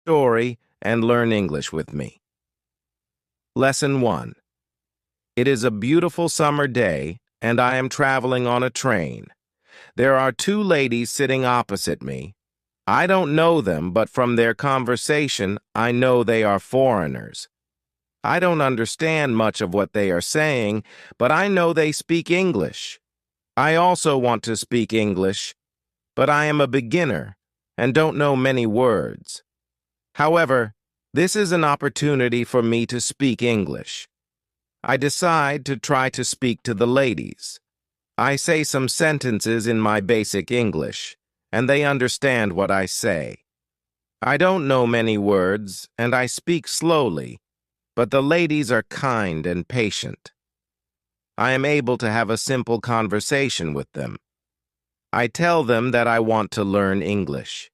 Story and learn English with me. Lesson 1. It is a beautiful summer day, and I am traveling on a train. There are two ladies sitting opposite me. I don't know them, but from their conversation, I know they are foreigners. I don't understand much of what they are saying, but I know they speak English. I also want to speak English, but I am a beginner and don't know many words. However, this is an opportunity for me to speak English. I decide to try to speak to the ladies. I say some sentences in my basic English, and they understand what I say. I don't know many words, and I speak slowly, but the ladies are kind and patient. I am able to have a simple conversation with them. I tell them that I want to learn English.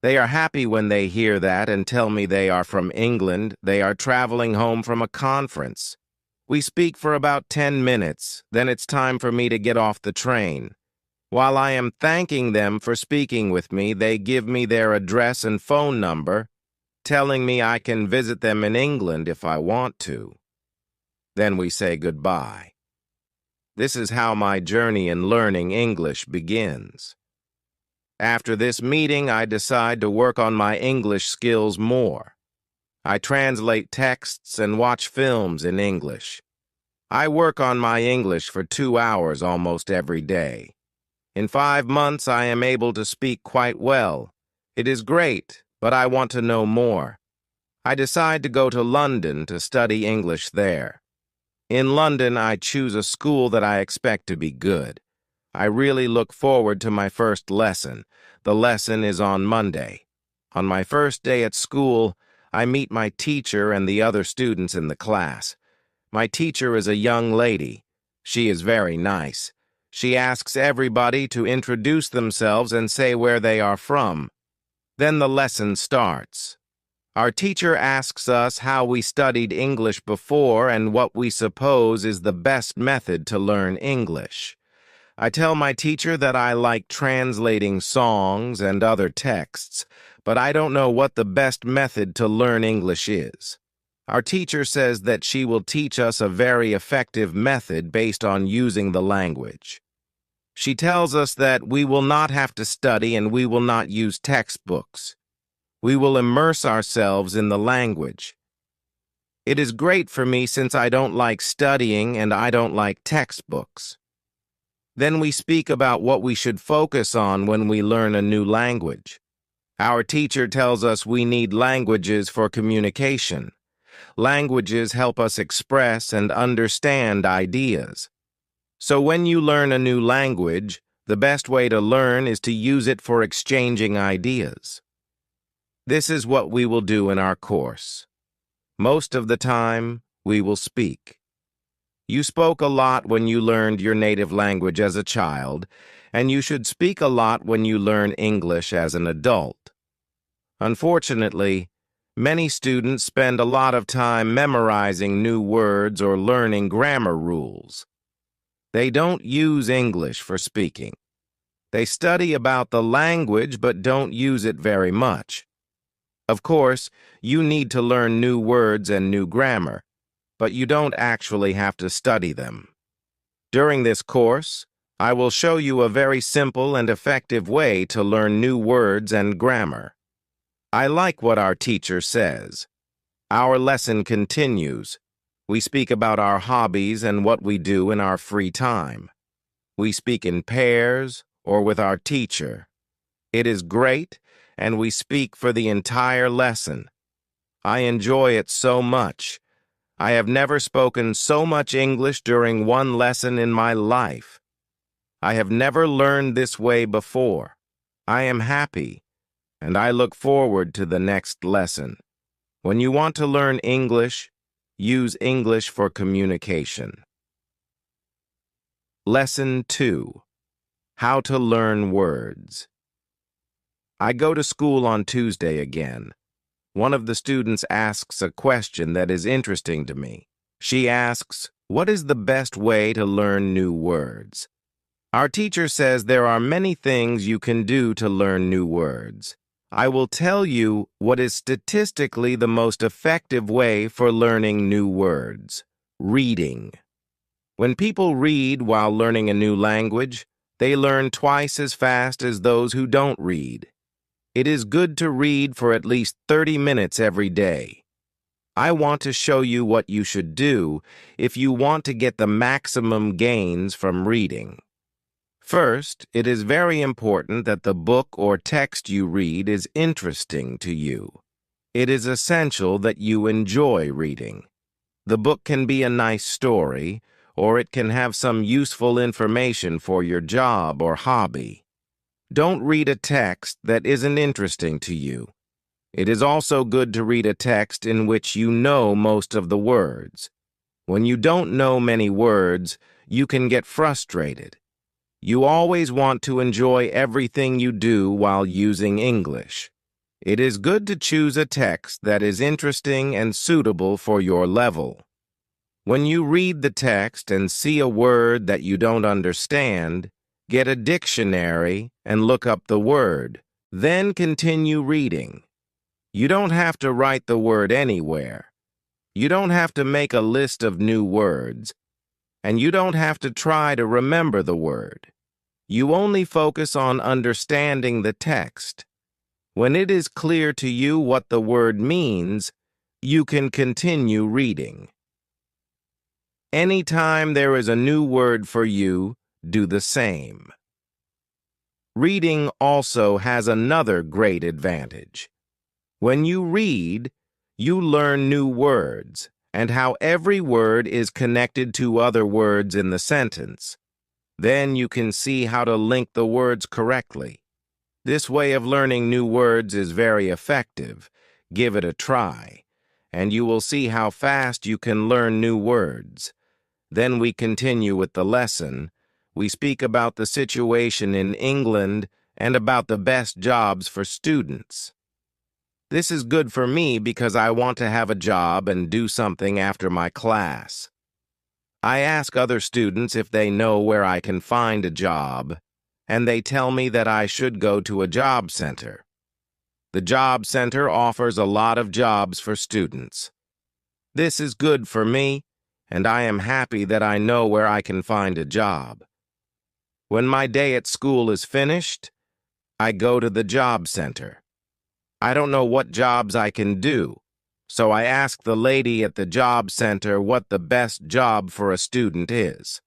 They are happy when they hear that and tell me they are from England. They are traveling home from a conference. We speak for about 10 minutes, then it's time for me to get off the train. While I am thanking them for speaking with me, they give me their address and phone number, telling me I can visit them in England if I want to. Then we say goodbye. This is how my journey in learning English begins. After this meeting, I decide to work on my English skills more. I translate texts and watch films in English. I work on my English for 2 hours almost every day. In 5 months, I am able to speak quite well. It is great, but I want to know more. I decide to go to London to study English there. In London, I choose a school that I expect to be good. I really look forward to my first lesson. The lesson is on Monday. On my first day at school, I meet my teacher and the other students in the class. My teacher is a young lady. She is very nice. She asks everybody to introduce themselves and say where they are from. Then the lesson starts. Our teacher asks us how we studied English before and what we suppose is the best method to learn English. I tell my teacher that I like translating songs and other texts, but I don't know what the best method to learn English is. Our teacher says that she will teach us a very effective method based on using the language. She tells us that we will not have to study and we will not use textbooks. We will immerse ourselves in the language. It is great for me since I don't like studying and I don't like textbooks. Then we speak about what we should focus on when we learn a new language. Our teacher tells us we need languages for communication. Languages help us express and understand ideas. So when you learn a new language, the best way to learn is to use it for exchanging ideas. This is what we will do in our course. Most of the time, we will speak. You spoke a lot when you learned your native language as a child, and you should speak a lot when you learn English as an adult. Unfortunately, many students spend a lot of time memorizing new words or learning grammar rules. They don't use English for speaking. They study about the language but don't use it very much. Of course, you need to learn new words and new grammar, but you don't actually have to study them. During this course, I will show you a very simple and effective way to learn new words and grammar. I like what our teacher says. Our lesson continues. We speak about our hobbies and what we do in our free time. We speak in pairs or with our teacher. It is great, and we speak for the entire lesson. I enjoy it so much. I have never spoken so much English during one lesson in my life. I have never learned this way before. I am happy, and I look forward to the next lesson. When you want to learn English, use English for communication. Lesson 2. How to learn words. I go to school on Tuesday again. One of the students asks a question that is interesting to me. She asks, "What is the best way to learn new words?" Our teacher says there are many things you can do to learn new words. I will tell you what is statistically the most effective way for learning new words: reading. When people read while learning a new language, they learn twice as fast as those who don't read. It is good to read for at least 30 minutes every day. I want to show you what you should do if you want to get the maximum gains from reading. First, it is very important that the book or text you read is interesting to you. It is essential that you enjoy reading. The book can be a nice story, or it can have some useful information for your job or hobby. Don't read a text that isn't interesting to you. It is also good to read a text in which you know most of the words. When you don't know many words, you can get frustrated. You always want to enjoy everything you do while using English. It is good to choose a text that is interesting and suitable for your level. When you read the text and see a word that you don't understand, get a dictionary and look up the word. Then continue reading. You don't have to write the word anywhere. You don't have to make a list of new words, and you don't have to try to remember the word. You only focus on understanding the text. When it is clear to you what the word means, you can continue reading. Anytime there is a new word for you, do the same. Reading also has another great advantage. When you read, you learn new words and how every word is connected to other words in the sentence. Then you can see how to link the words correctly. This way of learning new words is very effective. Give it a try, and you will see how fast you can learn new words. Then we continue with the lesson. We speak about the situation in England and about the best jobs for students. This is good for me because I want to have a job and do something after my class. I ask other students if they know where I can find a job, and they tell me that I should go to a job center. The job center offers a lot of jobs for students. This is good for me, and I am happy that I know where I can find a job. When my day at school is finished, I go to the job center. I don't know what jobs I can do, so I ask the lady at the job center what the best job for a student is.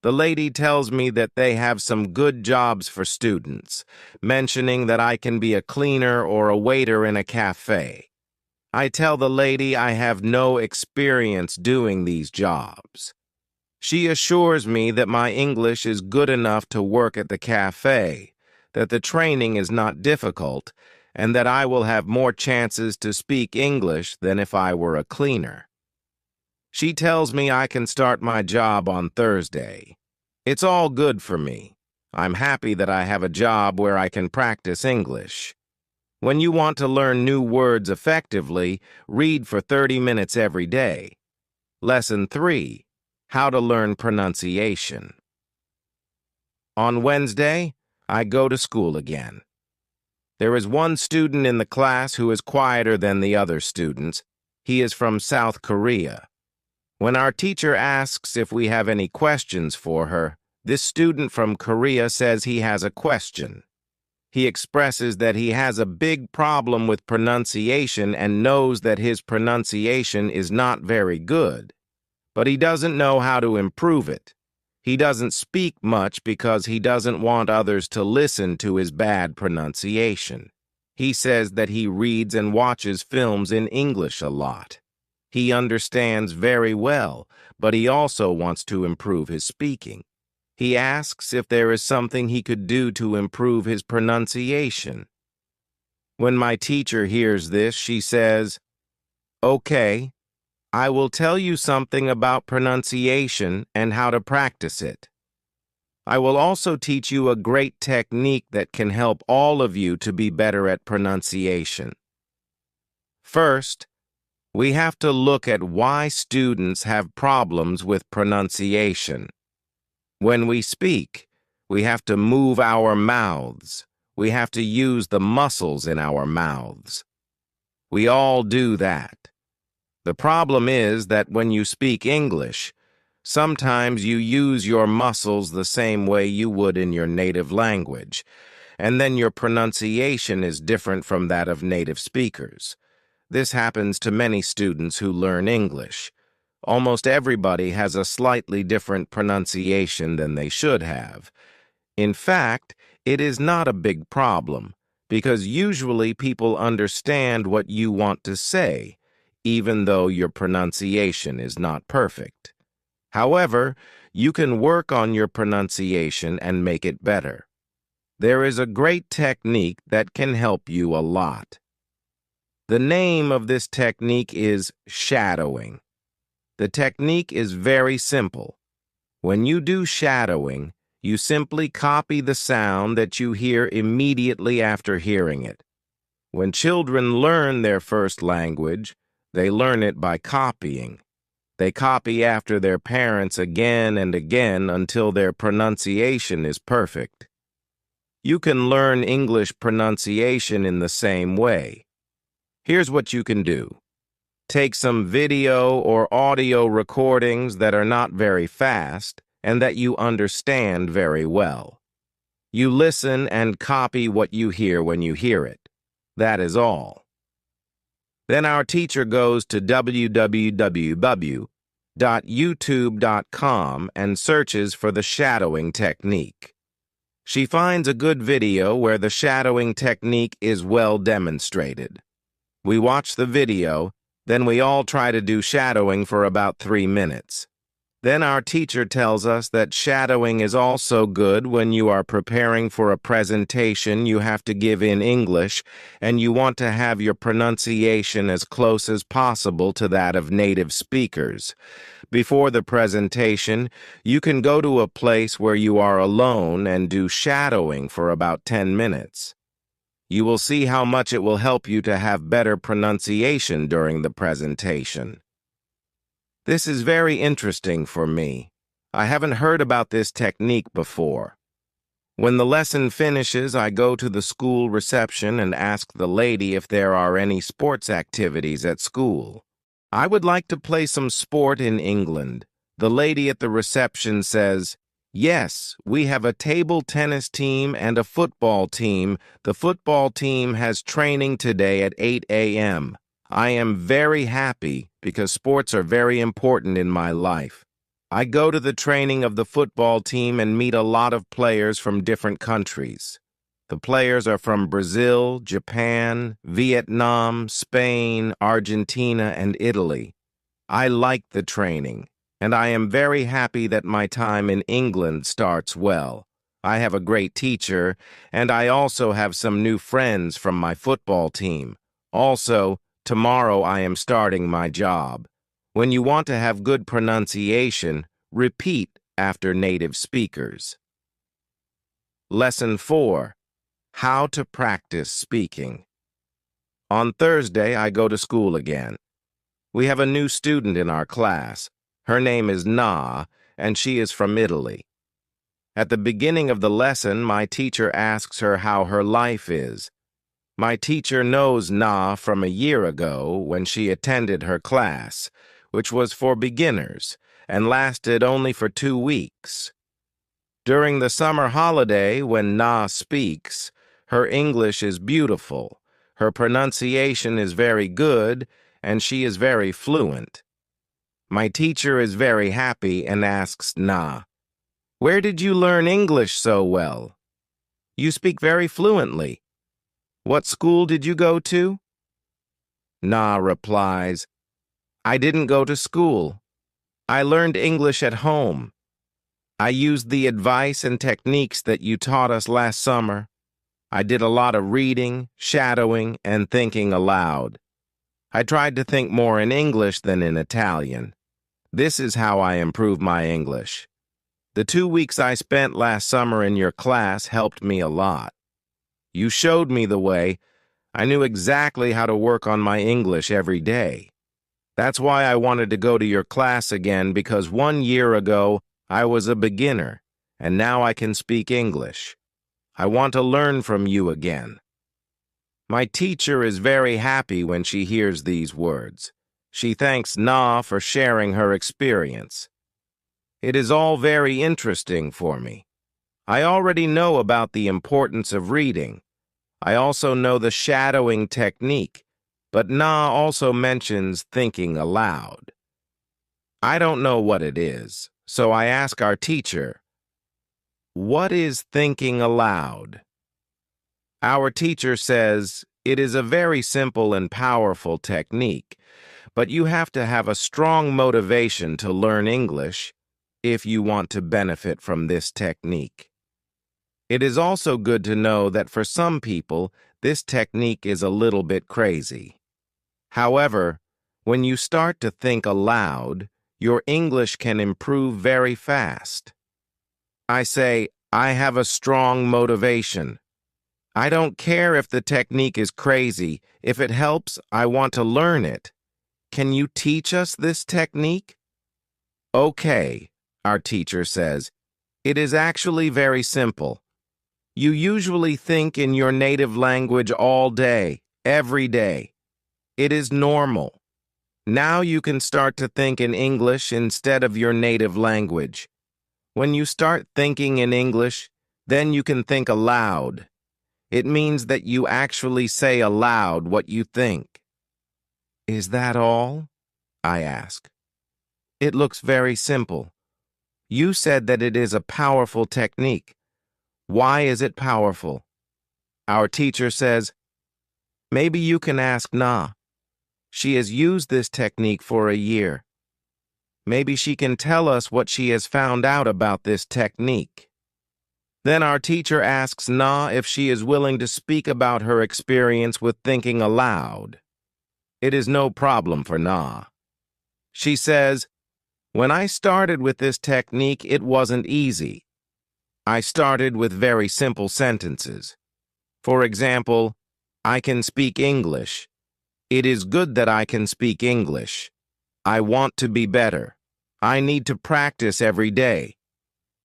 The lady tells me that they have some good jobs for students, mentioning that I can be a cleaner or a waiter in a cafe. I tell the lady I have no experience doing these jobs. She assures me that my English is good enough to work at the cafe, that the training is not difficult, and that I will have more chances to speak English than if I were a cleaner. She tells me I can start my job on Thursday. It's all good for me. I'm happy that I have a job where I can practice English. When you want to learn new words effectively, read for 30 minutes every day. Lesson 3. How to learn pronunciation. On Wednesday, I go to school again. There is one student in the class who is quieter than the other students. He is from South Korea. When our teacher asks if we have any questions for her, this student from Korea says he has a question. He expresses that he has a big problem with pronunciation and knows that his pronunciation is not very good, but he doesn't know how to improve it. He doesn't speak much because he doesn't want others to listen to his bad pronunciation. He says that he reads and watches films in English a lot. He understands very well, but he also wants to improve his speaking. He asks if there is something he could do to improve his pronunciation. When my teacher hears this, she says, "Okay, I will tell you something about pronunciation and how to practice it. I will also teach you a great technique that can help all of you to be better at pronunciation. First, we have to look at why students have problems with pronunciation. When we speak, we have to move our mouths. We have to use the muscles in our mouths. We all do that. The problem is that when you speak English, sometimes you use your muscles the same way you would in your native language, and then your pronunciation is different from that of native speakers. This happens to many students who learn English. Almost everybody has a slightly different pronunciation than they should have. In fact, it is not a big problem, because usually people understand what you want to say, even though your pronunciation is not perfect. However, you can work on your pronunciation and make it better. There is a great technique that can help you a lot. The name of this technique is shadowing. The technique is very simple. When you do shadowing, you simply copy the sound that you hear immediately after hearing it. When children learn their first language, they learn it by copying. They copy after their parents again and again until their pronunciation is perfect. You can learn English pronunciation in the same way. Here's what you can do. Take some video or audio recordings that are not very fast and that you understand very well. You listen and copy what you hear when you hear it. That is all. Then our teacher goes to www.youtube.com and searches for the shadowing technique. She finds a good video where the shadowing technique is well demonstrated. We watch the video, then we all try to do shadowing for about 3 minutes. Then our teacher tells us that shadowing is also good when you are preparing for a presentation you have to give in English and you want to have your pronunciation as close as possible to that of native speakers. Before the presentation, you can go to a place where you are alone and do shadowing for about 10 minutes. You will see how much it will help you to have better pronunciation during the presentation. This is very interesting for me. I haven't heard about this technique before. When the lesson finishes, I go to the school reception and ask the lady if there are any sports activities at school. I would like to play some sport in England. The lady at the reception says, "Yes, we have a table tennis team and a football team. The football team has training today at 8 a.m. I am very happy because sports are very important in my life. I go to the training of the football team and meet a lot of players from different countries. The players are from Brazil, Japan, Vietnam, Spain, Argentina, and Italy. I like the training, and I am very happy that my time in England starts well. I have a great teacher, and I also have some new friends from my football team. Also, tomorrow I am starting my job. When you want to have good pronunciation, repeat after native speakers." Lesson 4. How to practice speaking. On Thursday, I go to school again. We have a new student in our class. Her name is Na, and she is from Italy. At the beginning of the lesson, my teacher asks her how her life is. My teacher knows Na from a year ago when she attended her class, which was for beginners and lasted only for 2 weeks. During the summer holiday, when Na speaks, her English is beautiful, her pronunciation is very good, and she is very fluent. My teacher is very happy and asks Na, "Where did you learn English so well? You speak very fluently. What school did you go to?" Na replies, "I didn't go to school. I learned English at home. I used the advice and techniques that you taught us last summer. I did a lot of reading, shadowing, and thinking aloud. I tried to think more in English than in Italian. This is how I improved my English. The 2 weeks I spent last summer in your class helped me a lot. You showed me the way. I knew exactly how to work on my English every day. That's why I wanted to go to your class again, because 1 year ago I was a beginner, and now I can speak English. I want to learn from you again. My teacher is very happy when she hears these words. She thanks Na for sharing her experience. It is all very interesting for me. I already know about the importance of reading. I also know the shadowing technique, but Na also mentions thinking aloud. I don't know what it is, so I ask our teacher, "What is thinking aloud?" Our teacher says, it is a very simple and powerful technique, but you have to have a strong motivation to learn English if you want to benefit from this technique. It is also good to know that for some people, this technique is a little bit crazy. However, when you start to think aloud, your English can improve very fast. I say, I have a strong motivation. I don't care if the technique is crazy. If it helps, I want to learn it. Can you teach us this technique? Okay, our teacher says. It is actually very simple. You usually think in your native language all day, every day. It is normal. Now you can start to think in English instead of your native language. When you start thinking in English, then you can think aloud. It means that you actually say aloud what you think. Is that all? I ask. It looks very simple. You said that it is a powerful technique. Why is it powerful? Our teacher says, maybe you can ask Na. She has used this technique for a year. Maybe she can tell us what she has found out about this technique. Then our teacher asks Na if she is willing to speak about her experience with thinking aloud. It is no problem for Na. She says, when I started with this technique, it wasn't easy. I started with very simple sentences. For example, I can speak English. It is good that I can speak English. I want to be better. I need to practice every day.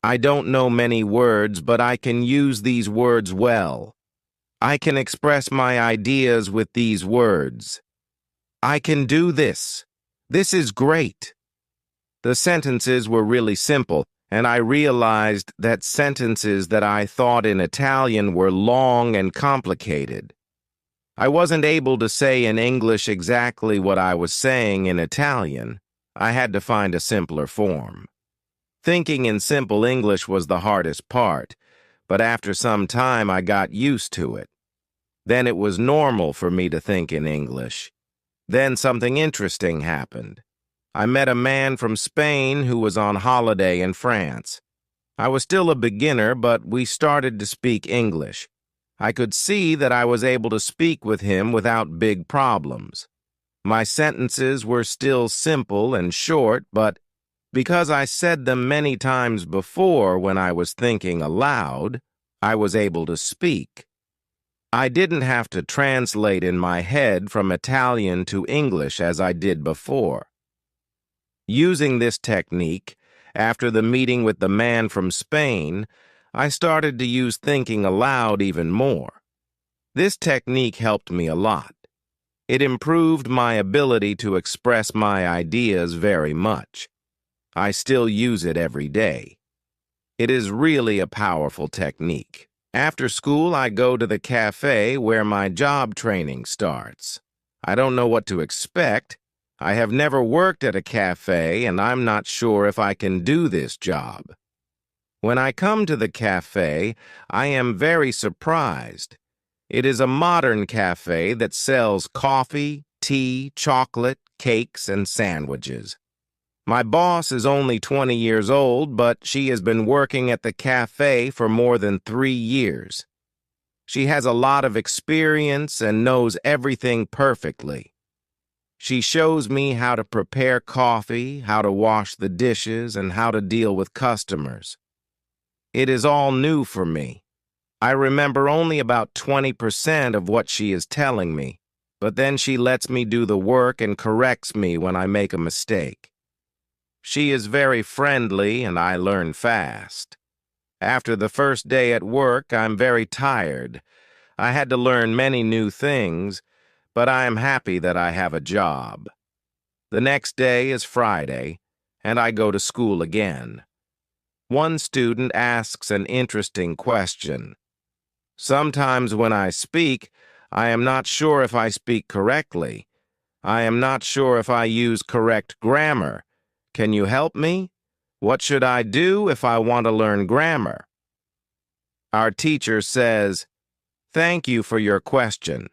I don't know many words, but I can use these words well. I can express my ideas with these words. I can do this. This is great. The sentences were really simple, and I realized that sentences that I thought in Italian were long and complicated. I wasn't able to say in English exactly what I was saying in Italian. I had to find a simpler form. Thinking in simple English was the hardest part, but after some time I got used to it. Then it was normal for me to think in English. Then something interesting happened. I met a man from Spain who was on holiday in France. I was still a beginner, but we started to speak English. I could see that I was able to speak with him without big problems. My sentences were still simple and short, but because I said them many times before when I was thinking aloud, I was able to speak. I didn't have to translate in my head from Italian to English as I did before. Using this technique, after the meeting with the man from Spain, I started to use thinking aloud even more. This technique helped me a lot. It improved my ability to express my ideas very much. I still use it every day. It is really a powerful technique. After school, I go to the cafe where my job training starts. I don't know what to expect. I have never worked at a cafe, and I'm not sure if I can do this job. When I come to the cafe, I am very surprised. It is a modern cafe that sells coffee, tea, chocolate, cakes, and sandwiches. My boss is only 20 years old, but she has been working at the cafe for more than 3 years. She has a lot of experience and knows everything perfectly. She shows me how to prepare coffee, how to wash the dishes, and how to deal with customers. It is all new for me. I remember only about 20% of what she is telling me, but then she lets me do the work and corrects me when I make a mistake. She is very friendly and I learn fast. After the first day at work, I'm very tired. I had to learn many new things, but I am happy that I have a job. The next day is Friday, and I go to school again. One student asks an interesting question. Sometimes when I speak, I am not sure if I speak correctly. I am not sure if I use correct grammar. Can you help me? What should I do if I want to learn grammar? Our teacher says, "Thank you for your question."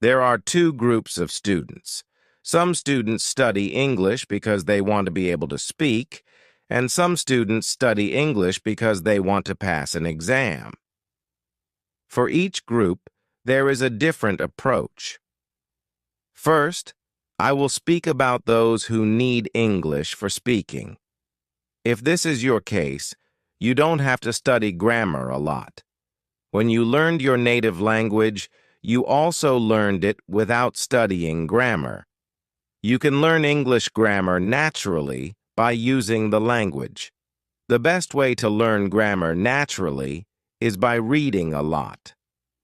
There are two groups of students. Some students study English because they want to be able to speak, and some students study English because they want to pass an exam. For each group, there is a different approach. First, I will speak about those who need English for speaking. If this is your case, you don't have to study grammar a lot. When you learned your native language, you also learned it without studying grammar. You can learn English grammar naturally by using the language. The best way to learn grammar naturally is by reading a lot.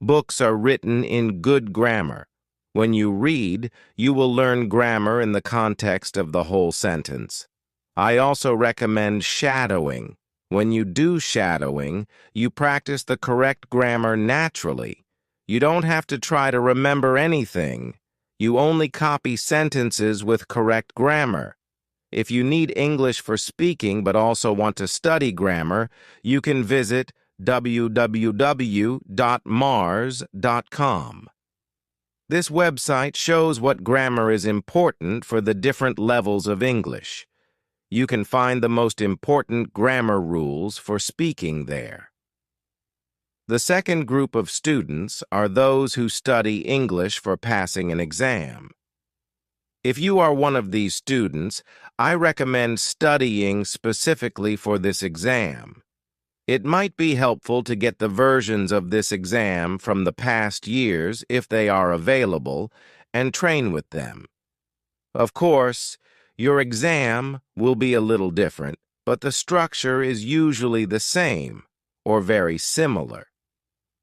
Books are written in good grammar. When you read, you will learn grammar in the context of the whole sentence. I also recommend shadowing. When you do shadowing, you practice the correct grammar naturally. You don't have to try to remember anything. You only copy sentences with correct grammar. If you need English for speaking but also want to study grammar, you can visit www.mars.com. This website shows what grammar is important for the different levels of English. You can find the most important grammar rules for speaking there. The second group of students are those who study English for passing an exam. If you are one of these students, I recommend studying specifically for this exam. It might be helpful to get the versions of this exam from the past years if they are available and train with them. Of course, your exam will be a little different, but the structure is usually the same or very similar.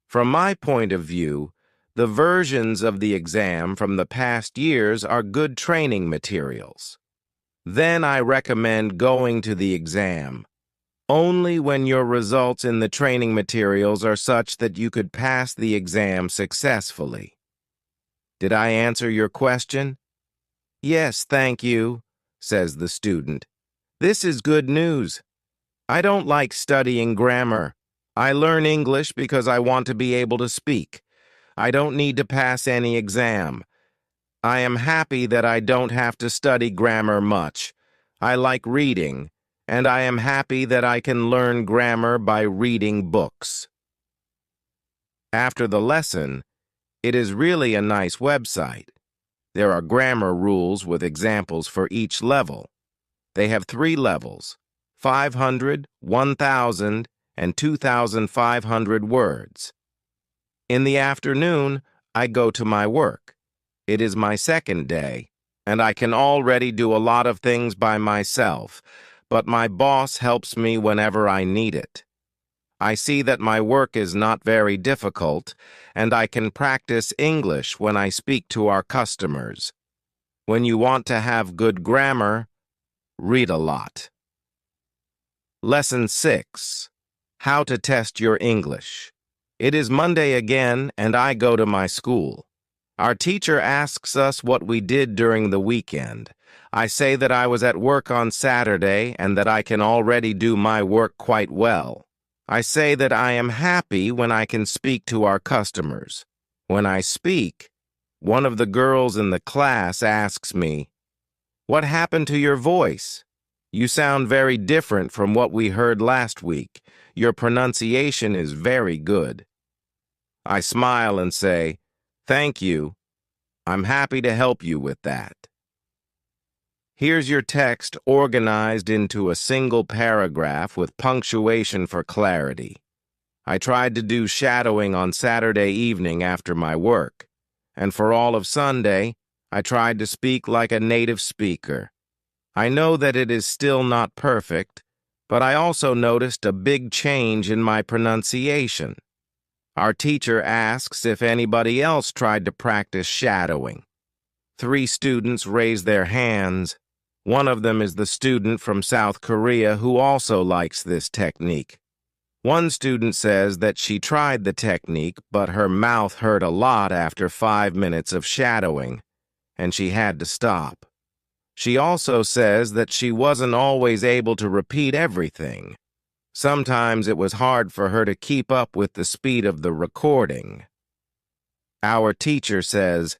From my point of view, the versions of the exam from the past years are good training materials. Then I recommend going to the exam only when your results in the training materials are such that you could pass the exam successfully. Did I answer your question? Yes, thank you, says the student. This is good news. I don't like studying grammar. I learn English because I want to be able to speak. I don't need to pass any exam. I am happy that I don't have to study grammar much. I like reading, and I am happy that I can learn grammar by reading books. After the lesson, it is really a nice website. There are grammar rules with examples for each level. They have 3 levels, 500, 1,000, and 2,500 words. In the afternoon, I go to my work. It is my second day, and I can already do a lot of things by myself, but my boss helps me whenever I need it. I see that my work is not very difficult, and I can practice English when I speak to our customers. When you want to have good grammar, read a lot. Lesson 6. How to test your English. It is Monday again, and I go to my school. Our teacher asks us what we did during the weekend. I say that I was at work on Saturday and that I can already do my work quite well. I say that I am happy when I can speak to our customers. When I speak, one of the girls in the class asks me, "What happened to your voice? You sound very different from what we heard last week. Your pronunciation is very good." I smile and say, "Thank you. I'm happy to help you with that." Here's your text organized into a single paragraph with punctuation for clarity. I tried to do shadowing on Saturday evening after my work, and for all of Sunday, I tried to speak like a native speaker. I know that it is still not perfect, but I also noticed a big change in my pronunciation. Our teacher asks if anybody else tried to practice shadowing. 3 students raise their hands. One of them is the student from South Korea who also likes this technique. One student says that she tried the technique, but her mouth hurt a lot after 5 minutes of shadowing, and she had to stop. She also says that she wasn't always able to repeat everything. Sometimes it was hard for her to keep up with the speed of the recording. Our teacher says,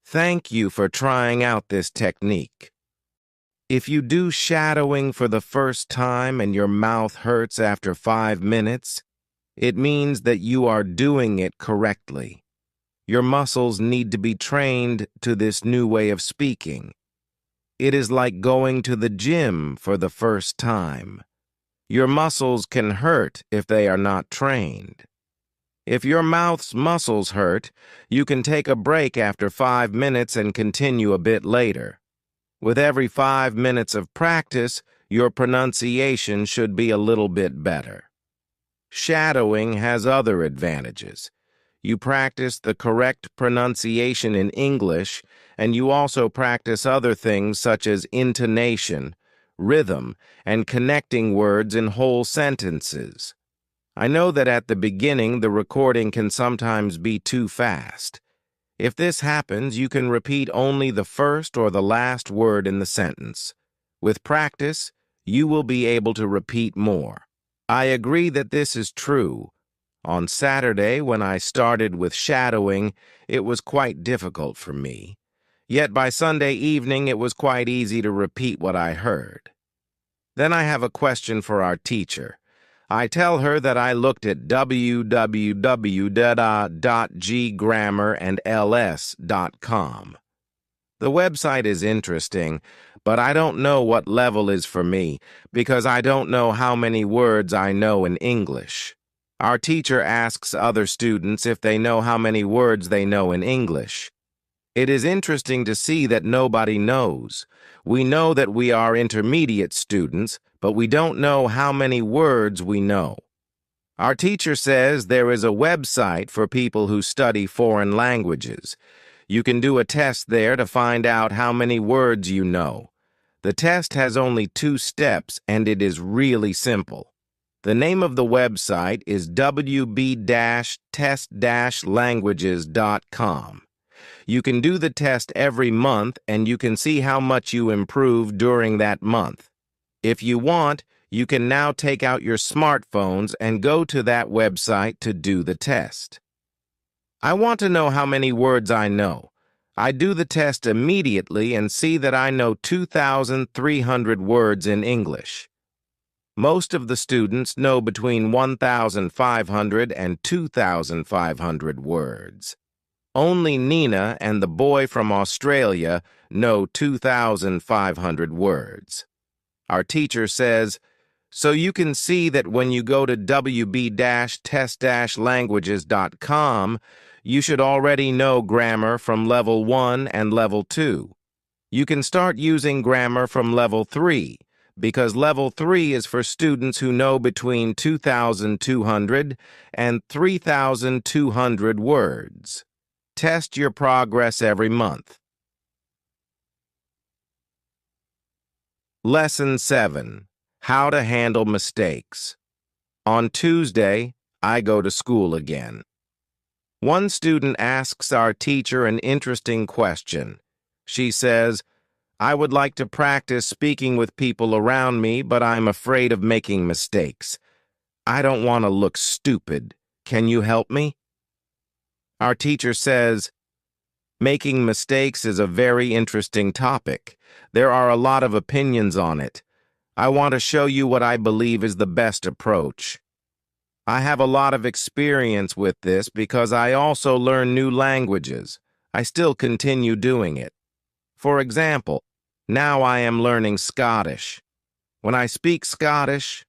"Thank you for trying out this technique. If you do shadowing for the first time and your mouth hurts after 5 minutes, it means that you are doing it correctly. Your muscles need to be trained to this new way of speaking. It is like going to the gym for the first time. Your muscles can hurt if they are not trained. If your mouth's muscles hurt, you can take a break after 5 minutes and continue a bit later. With every 5 minutes of practice, your pronunciation should be a little bit better." Shadowing has other advantages. You practice the correct pronunciation in English, and you also practice other things such as intonation, rhythm, and connecting words in whole sentences. I know that at the beginning the recording can sometimes be too fast. If this happens, you can repeat only the first or the last word in the sentence. With practice, you will be able to repeat more. I agree that this is true. On Saturday, when I started with shadowing, it was quite difficult for me. Yet by Sunday evening, it was quite easy to repeat what I heard. Then I have a question for our teacher. I tell her that I looked at www.ggrammarandls.com. The website is interesting, but I don't know what level is for me because I don't know how many words I know in English. Our teacher asks other students if they know how many words they know in English. It is interesting to see that nobody knows. We know that we are intermediate students, but we don't know how many words we know. Our teacher says there is a website for people who study foreign languages. You can do a test there to find out how many words you know. The test has only 2 steps, and it is really simple. The name of the website is wb-test-languages.com. You can do the test every month, and you can see how much you improve during that month. If you want, you can now take out your smartphones and go to that website to do the test. I want to know how many words I know. I do the test immediately and see that I know 2,300 words in English. Most of the students know between 1,500 and 2,500 words. Only Nina and the boy from Australia know 2,500 words. Our teacher says, "So you can see that when you go to wb-test-languages.com, you should already know grammar from level 1 and level 2. You can start using grammar from level 3, because level 3 is for students who know between 2,200 and 3,200 words. Test your progress every month." Lesson 7. How to handle mistakes. On Tuesday, I go to school again. One student asks our teacher an interesting question. She says, "I would like to practice speaking with people around me, but I'm afraid of making mistakes. I don't want to look stupid. Can you help me?" Our teacher says, "Making mistakes is a very interesting topic. There are a lot of opinions on it. I want to show you what I believe is the best approach. I have a lot of experience with this because I also learn new languages. I still continue doing it. For example, now I am learning Scottish. When I speak Scottish,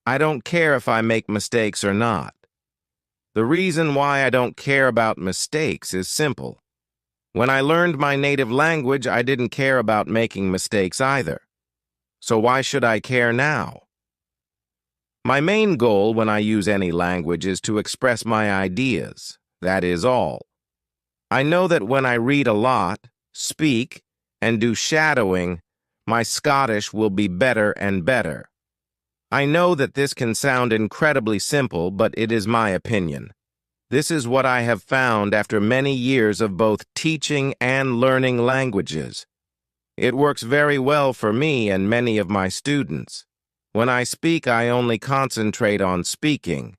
I don't care if I make mistakes or not. The reason why I don't care about mistakes is simple. When I learned my native language, I didn't care about making mistakes either. So why should I care now? My main goal when I use any language is to express my ideas. That is all. I know that when I read a lot, speak, and do shadowing, my Scottish will be better and better. I know that this can sound incredibly simple, but it is my opinion. This is what I have found after many years of both teaching and learning languages. It works very well for me and many of my students. When I speak, I only concentrate on speaking.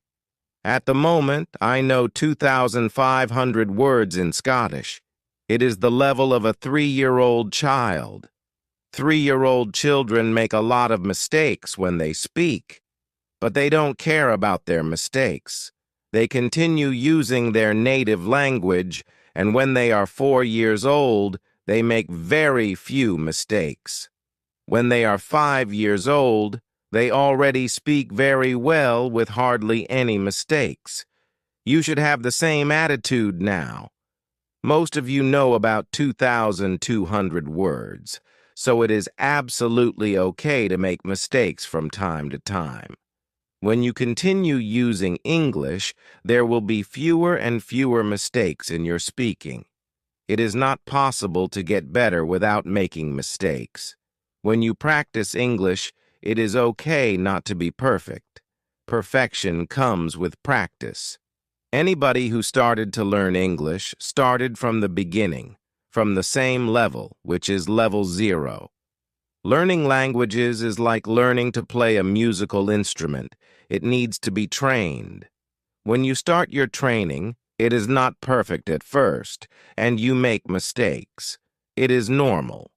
At the moment, I know 2,500 words in Scottish. It is the level of a 3-year-old child. 3-year-old children make a lot of mistakes when they speak, but they don't care about their mistakes. They continue using their native language, and when they are 4 years old, they make very few mistakes. When they are 5 years old, they already speak very well with hardly any mistakes. You should have the same attitude now. Most of you know about 2,200 words, so it is absolutely okay to make mistakes from time to time. When you continue using English, there will be fewer and fewer mistakes in your speaking. It is not possible to get better without making mistakes. When you practice English, it is okay not to be perfect. Perfection comes with practice. Anybody who started to learn English started from the beginning, from the same level, which is level 0. Learning languages is like learning to play a musical instrument. It needs to be trained. When you start your training, it is not perfect at first, and you make mistakes. It is normal.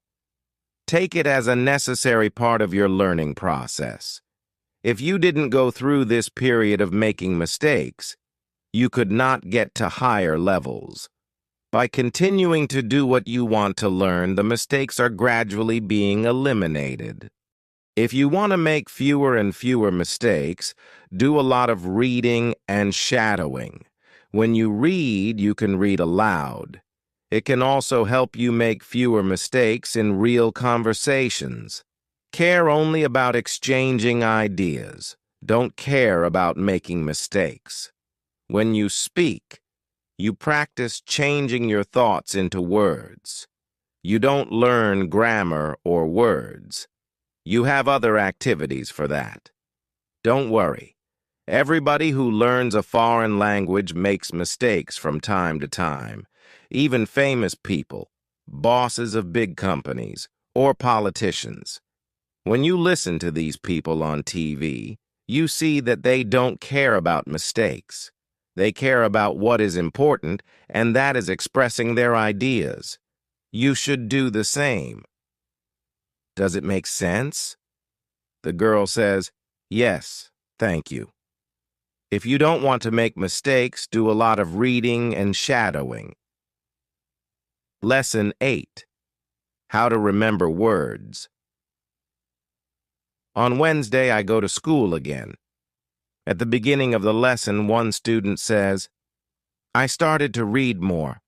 Take it as a necessary part of your learning process. If you didn't go through this period of making mistakes, you could not get to higher levels. By continuing to do what you want to learn, the mistakes are gradually being eliminated. If you want to make fewer and fewer mistakes, do a lot of reading and shadowing. When you read, you can read aloud. It can also help you make fewer mistakes in real conversations. Care only about exchanging ideas. Don't care about making mistakes. When you speak, you practice changing your thoughts into words. You don't learn grammar or words. You have other activities for that. Don't worry. Everybody who learns a foreign language makes mistakes from time to time. Even famous people, bosses of big companies, or politicians. When you listen to these people on TV, you see that they don't care about mistakes. They care about what is important, and that is expressing their ideas. You should do the same. Does it make sense? The girl says, "Yes, thank you." If you don't want to make mistakes, do a lot of reading and shadowing. Lesson 8. How to remember words. On Wednesday, I go to school again. At the beginning of the lesson, one student says, "I started to read more.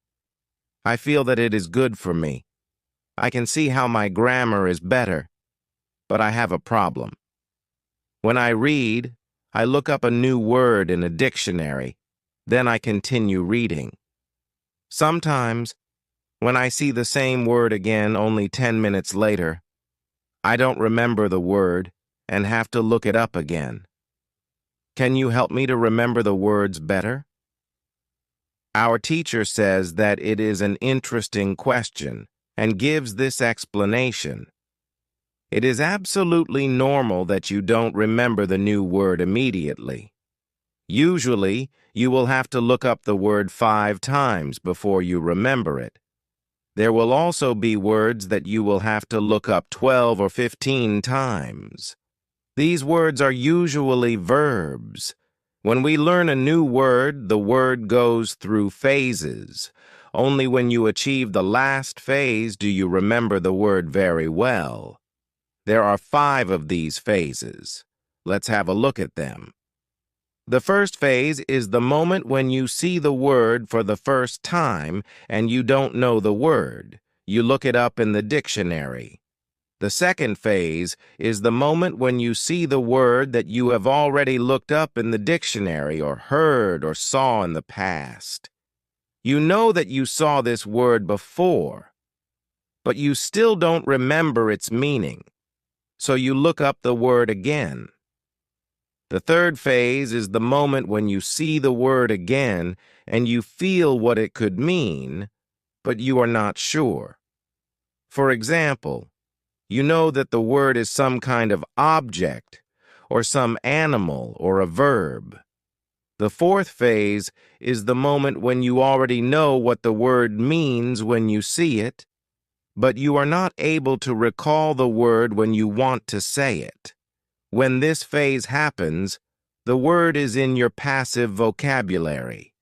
I feel that it is good for me. I can see how my grammar is better, but I have a problem. When I read, I look up a new word in a dictionary, then I continue reading. Sometimes, when I see the same word again only 10 minutes later, I don't remember the word and have to look it up again. Can you help me to remember the words better?" Our teacher says that it is an interesting question and gives this explanation. It is absolutely normal that you don't remember the new word immediately. Usually, you will have to look up the word 5 times before you remember it. There will also be words that you will have to look up 12 or 15 times. These words are usually verbs. When we learn a new word, the word goes through phases. Only when you achieve the last phase do you remember the word very well. There are 5 of these phases. Let's have a look at them. The first phase is the moment when you see the word for the first time and you don't know the word. You look it up in the dictionary. The second phase is the moment when you see the word that you have already looked up in the dictionary or heard or saw in the past. You know that you saw this word before, but you still don't remember its meaning, so you look up the word again. The third phase is the moment when you see the word again and you feel what it could mean, but you are not sure. For example, you know that the word is some kind of object, or some animal, or a verb. The fourth phase is the moment when you already know what the word means when you see it, but you are not able to recall the word when you want to say it. When this phase happens, the word is in your passive vocabulary.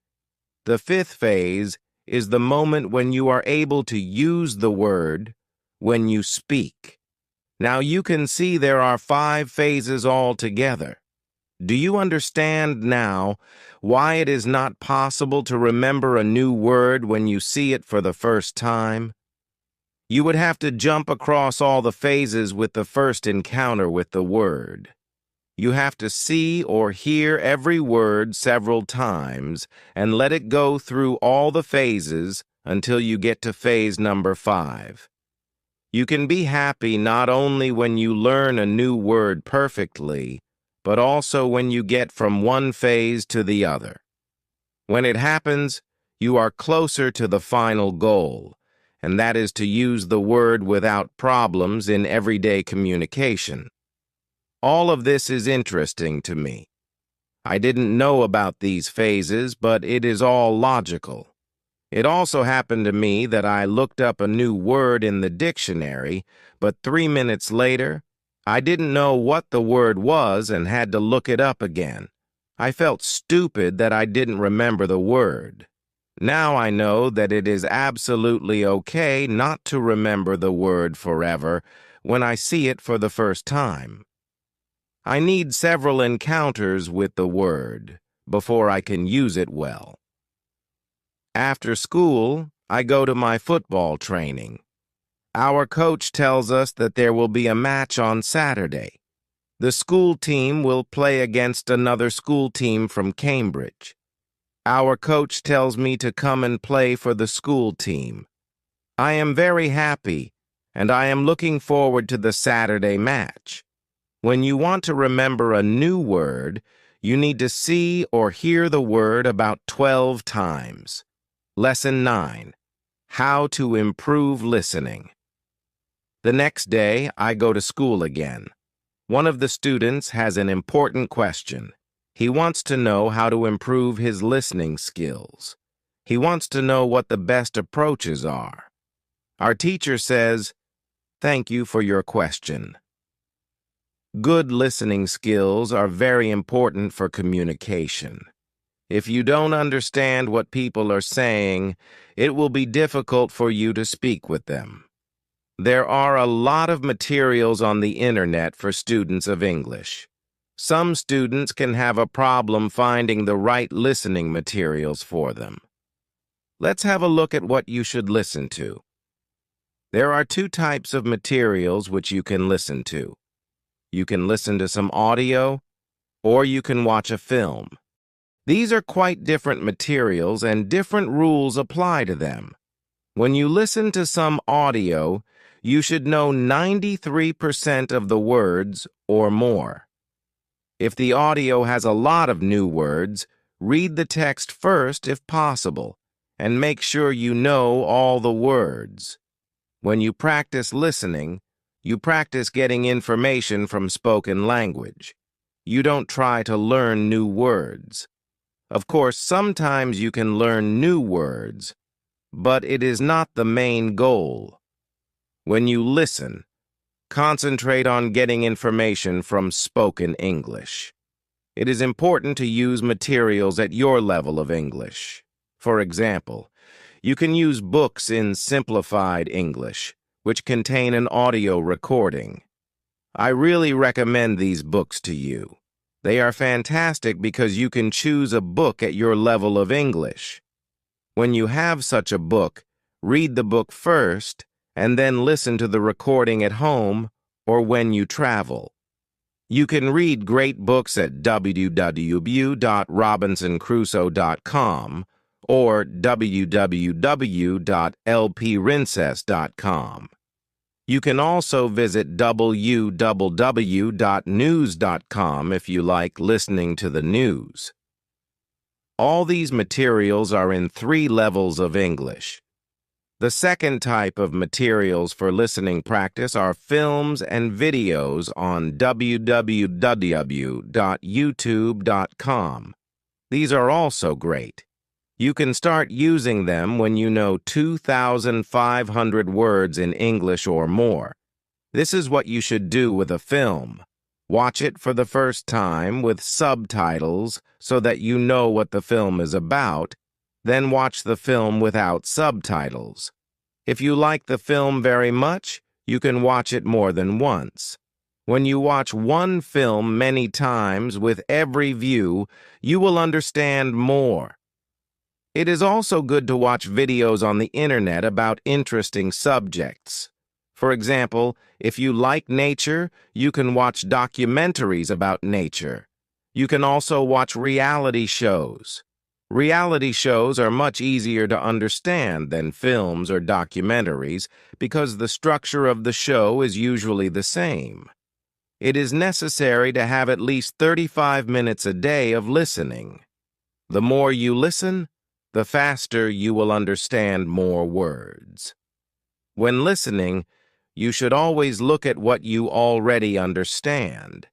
The fifth phase is the moment when you are able to use the word when you speak. Now you can see there are 5 phases altogether. Do you understand now why it is not possible to remember a new word when you see it for the first time? You would have to jump across all the phases with the first encounter with the word. You have to see or hear every word several times and let it go through all the phases until you get to phase number 5. You can be happy not only when you learn a new word perfectly, but also when you get from one phase to the other. When it happens, you are closer to the final goal, and that is to use the word without problems in everyday communication. All of this is interesting to me. I didn't know about these phases, but it is all logical. It also happened to me that I looked up a new word in the dictionary, but 3 minutes later, I didn't know what the word was and had to look it up again. I felt stupid that I didn't remember the word. Now I know that it is absolutely okay not to remember the word forever when I see it for the first time. I need several encounters with the word before I can use it well. After school, I go to my football training. Our coach tells us that there will be a match on Saturday. The school team will play against another school team from Cambridge. Our coach tells me to come and play for the school team. I am very happy, and I am looking forward to the Saturday match. When you want to remember a new word, you need to see or hear the word about 12 times. Lesson 9. How to improve listening. The next day, I go to school again. One of the students has an important question. He wants to know how to improve his listening skills. He wants to know what the best approaches are. Our teacher says, "Thank you for your question." Good listening skills are very important for communication. If you don't understand what people are saying, it will be difficult for you to speak with them. There are a lot of materials on the internet for students of English. Some students can have a problem finding the right listening materials for them. Let's have a look at what you should listen to. There are 2 types of materials which you can listen to. You can listen to some audio, or you can watch a film. These are quite different materials and different rules apply to them. When you listen to some audio, you should know 93% of the words or more. If the audio has a lot of new words, read the text first if possible, and make sure you know all the words. When you practice listening, you practice getting information from spoken language. You don't try to learn new words. Of course, sometimes you can learn new words, but it is not the main goal. When you listen, concentrate on getting information from spoken English. It is important to use materials at your level of English. For example, you can use books in simplified English, which contain an audio recording. I really recommend these books to you. They are fantastic because you can choose a book at your level of English. When you have such a book, read the book first and then listen to the recording at home or when you travel. You can read great books at www.robinsoncrusoe.com or www.lprincess.com. You can also visit www.news.com if you like listening to the news. All these materials are in 3 levels of English. The second type of materials for listening practice are films and videos on www.youtube.com. These are also great. You can start using them when you know 2,500 words in English or more. This is what you should do with a film. Watch it for the first time with subtitles so that you know what the film is about, then watch the film without subtitles. If you like the film very much, you can watch it more than once. When you watch one film many times with every view, you will understand more. It is also good to watch videos on the internet about interesting subjects. For example, if you like nature, you can watch documentaries about nature. You can also watch reality shows. Reality shows are much easier to understand than films or documentaries because the structure of the show is usually the same. It is necessary to have at least 35 minutes a day of listening. The more you listen, the faster you will understand more words. When listening, you should always look at what you already understand,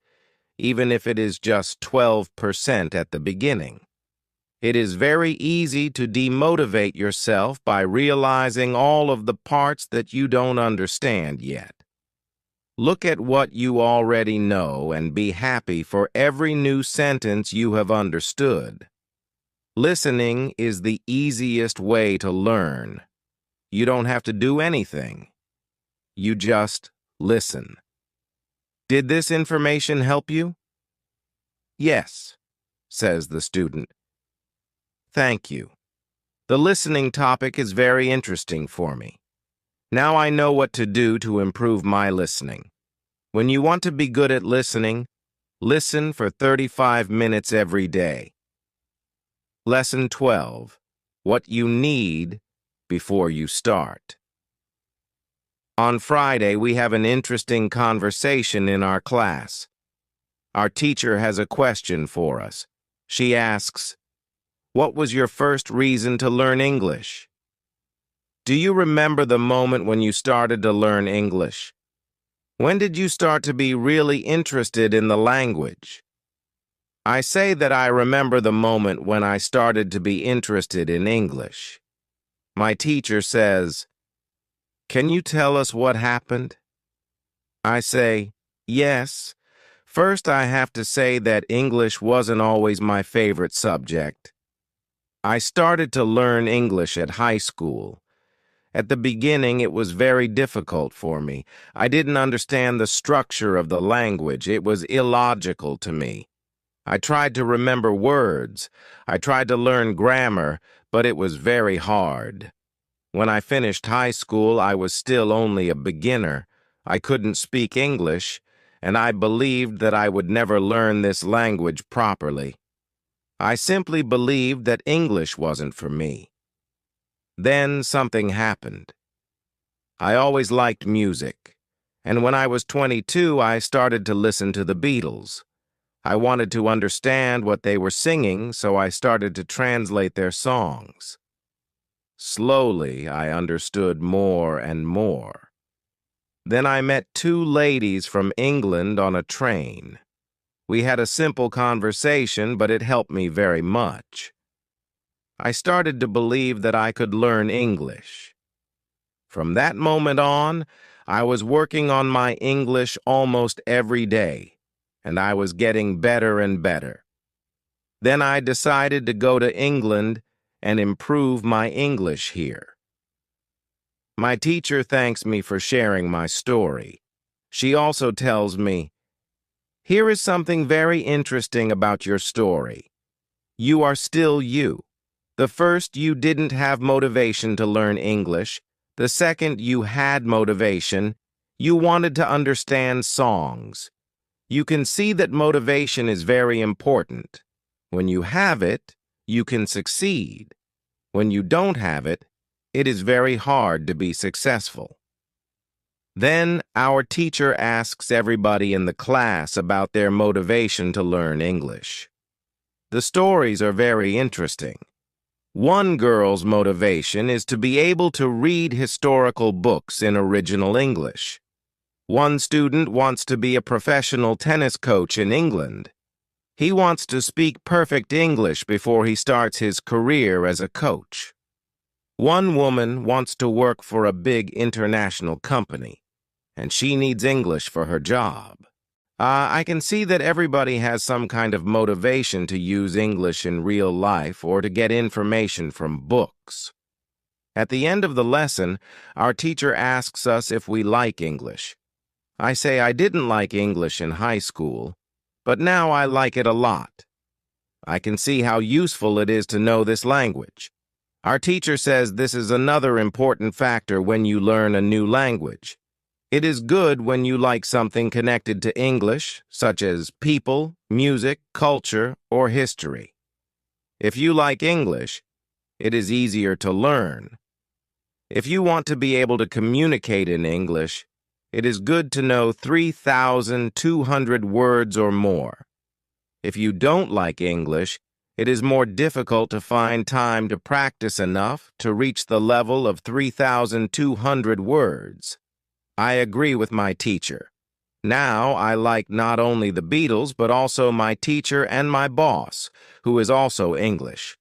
even if it is just 12% at the beginning. It is very easy to demotivate yourself by realizing all of the parts that you don't understand yet. Look at what you already know and be happy for every new sentence you have understood. Listening is the easiest way to learn. You don't have to do anything. You just listen. Did this information help you? Yes, says the student. Thank you. The listening topic is very interesting for me. Now I know what to do to improve my listening. When you want to be good at listening, listen for 35 minutes every day. Lesson 12. What you need before you start. On Friday, we have an interesting conversation in our class. Our teacher has a question for us. She asks, "What was your first reason to learn English?" Do you remember the moment when you started to learn English? When did you start to be really interested in the language? I say that I remember the moment when I started to be interested in English. My teacher says, "Can you tell us what happened?" I say, "Yes. First, I have to say that English wasn't always my favorite subject. I started to learn English at high school. At the beginning, it was very difficult for me. I didn't understand the structure of the language. It was illogical to me. I tried to remember words. I tried to learn grammar, but it was very hard. When I finished high school, I was still only a beginner. I couldn't speak English, and I believed that I would never learn this language properly. I simply believed that English wasn't for me. Then something happened. I always liked music, and when I was 22, I started to listen to the Beatles. I wanted to understand what they were singing, so I started to translate their songs. Slowly, I understood more and more. Then I met 2 ladies from England on a train. We had a simple conversation, but it helped me very much. I started to believe that I could learn English. From that moment on, I was working on my English almost every day, and I was getting better and better. Then I decided to go to England and improve my English here. My teacher thanks me for sharing my story. She also tells me, "Here is something very interesting about your story. You are still you. The first, you didn't have motivation to learn English. The second you had motivation, you wanted to understand songs. You can see that motivation is very important. When you have it, you can succeed. When you don't have it, it is very hard to be successful. Then our teacher asks everybody in the class about their motivation to learn English. The stories are very interesting. One girl's motivation is to be able to read historical books in original English. One student wants to be a professional tennis coach in England. He wants to speak perfect English before he starts his career as a coach. One woman wants to work for a big international company, and she needs English for her job. I can see that everybody has some kind of motivation to use English in real life or to get information from books. At the end of the lesson, our teacher asks us if we like English. I say I didn't like English in high school, but now I like it a lot. I can see how useful it is to know this language. Our teacher says this is another important factor when you learn a new language. It is good when you like something connected to English, such as people, music, culture, or history. If you like English, it is easier to learn. If you want to be able to communicate in English, it is good to know 3,200 words or more. If you don't like English, it is more difficult to find time to practice enough to reach the level of 3,200 words. I agree with my teacher. Now I like not only the Beatles, but also my teacher and my boss, who is also English.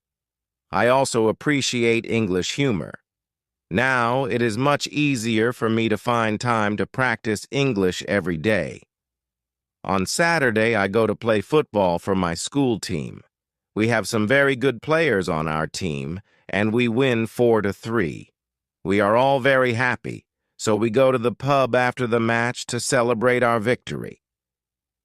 I also appreciate English humor. Now it is much easier for me to find time to practice English every day. On Saturday, I go to play football for my school team. We have some very good players on our team, and we win 4-3. We are all very happy, so we go to the pub after the match to celebrate our victory.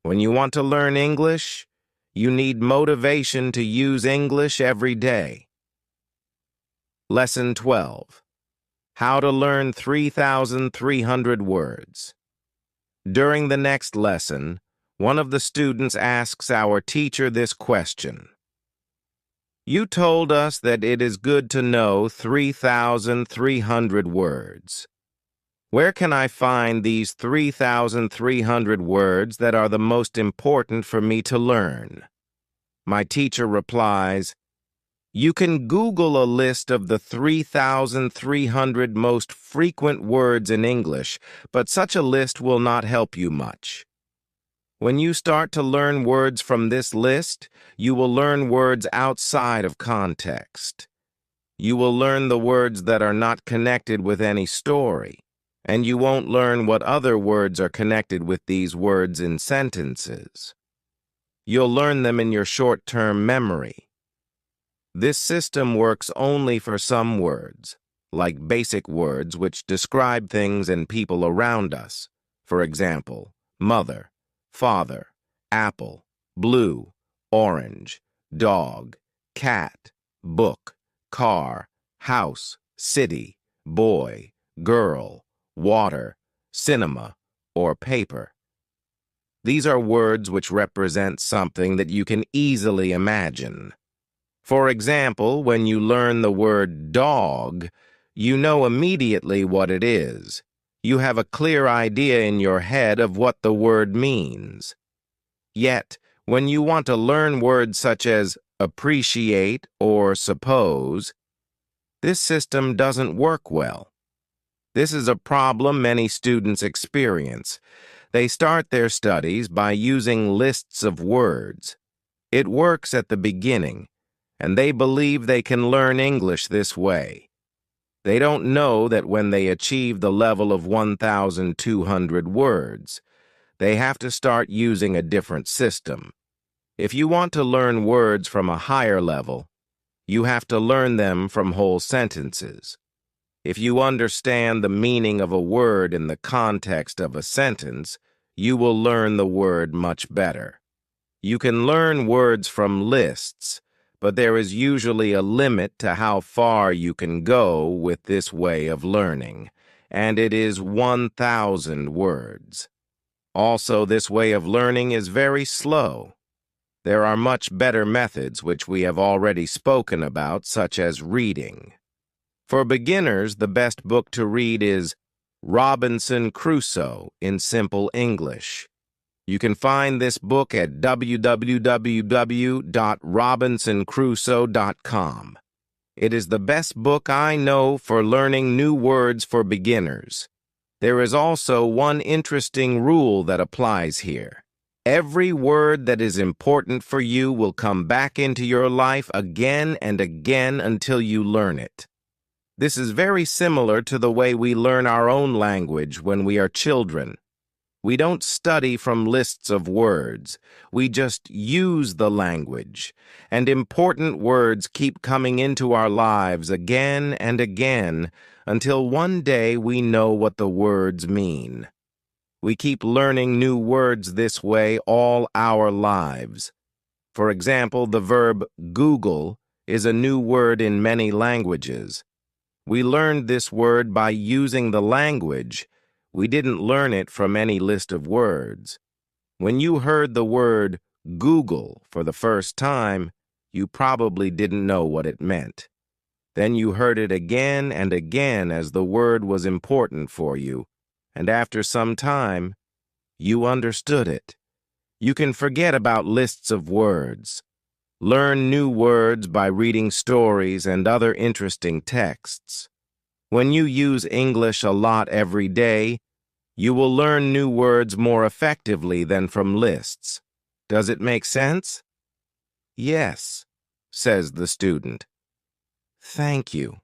When you want to learn English, you need motivation to use English every day. Lesson 12. How to learn 3,300 words. During the next lesson, one of the students asks our teacher this question. You told us that it is good to know 3,300 words. Where can I find these 3,300 words that are the most important for me to learn? My teacher replies, you can Google a list of the 3,300 most frequent words in English, but such a list will not help you much. When you start to learn words from this list, you will learn words outside of context. You will learn the words that are not connected with any story, and you won't learn what other words are connected with these words in sentences. You'll learn them in your short-term memory. This system works only for some words, like basic words which describe things and people around us. For example, mother, father, apple, blue, orange, dog, cat, book, car, house, city, boy, girl, water, cinema, or paper. These are words which represent something that you can easily imagine. For example, when you learn the word dog, you know immediately what it is. You have a clear idea in your head of what the word means. Yet, when you want to learn words such as appreciate or suppose, this system doesn't work well. This is a problem many students experience. They start their studies by using lists of words. It works at the beginning, and they believe they can learn English this way. They don't know that when they achieve the level of 1,200 words, they have to start using a different system. If you want to learn words from a higher level, you have to learn them from whole sentences. If you understand the meaning of a word in the context of a sentence, you will learn the word much better. You can learn words from lists, but there is usually a limit to how far you can go with this way of learning, and it is 1,000 words. Also, this way of learning is very slow. There are much better methods which we have already spoken about, such as reading. For beginners, the best book to read is Robinson Crusoe in Simple English. You can find this book at www.robinsoncrusoe.com. It is the best book I know for learning new words for beginners. There is also one interesting rule that applies here. Every word that is important for you will come back into your life again and again until you learn it. This is very similar to the way we learn our own language when we are children. We don't study from lists of words. We just use the language, and important words keep coming into our lives again and again until one day we know what the words mean. We keep learning new words this way all our lives. For example, the verb Google is a new word in many languages. We learned this word by using the language. We didn't learn it from any list of words. When you heard the word Google for the first time, you probably didn't know what it meant. Then you heard it again and again as the word was important for you, and after some time, you understood it. You can forget about lists of words. Learn new words by reading stories and other interesting texts. When you use English a lot every day, you will learn new words more effectively than from lists. Does it make sense? Yes, says the student. Thank you.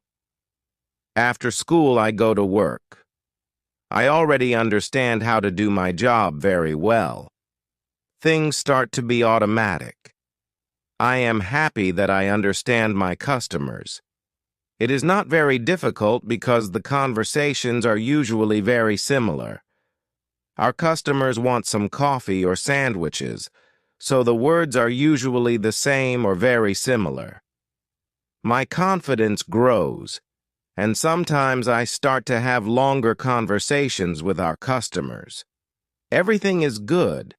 After school, I go to work. I already understand how to do my job very well. Things start to be automatic. I am happy that I understand my customers. It is not very difficult because the conversations are usually very similar. Our customers want some coffee or sandwiches, so the words are usually the same or very similar. My confidence grows, and sometimes I start to have longer conversations with our customers. Everything is good,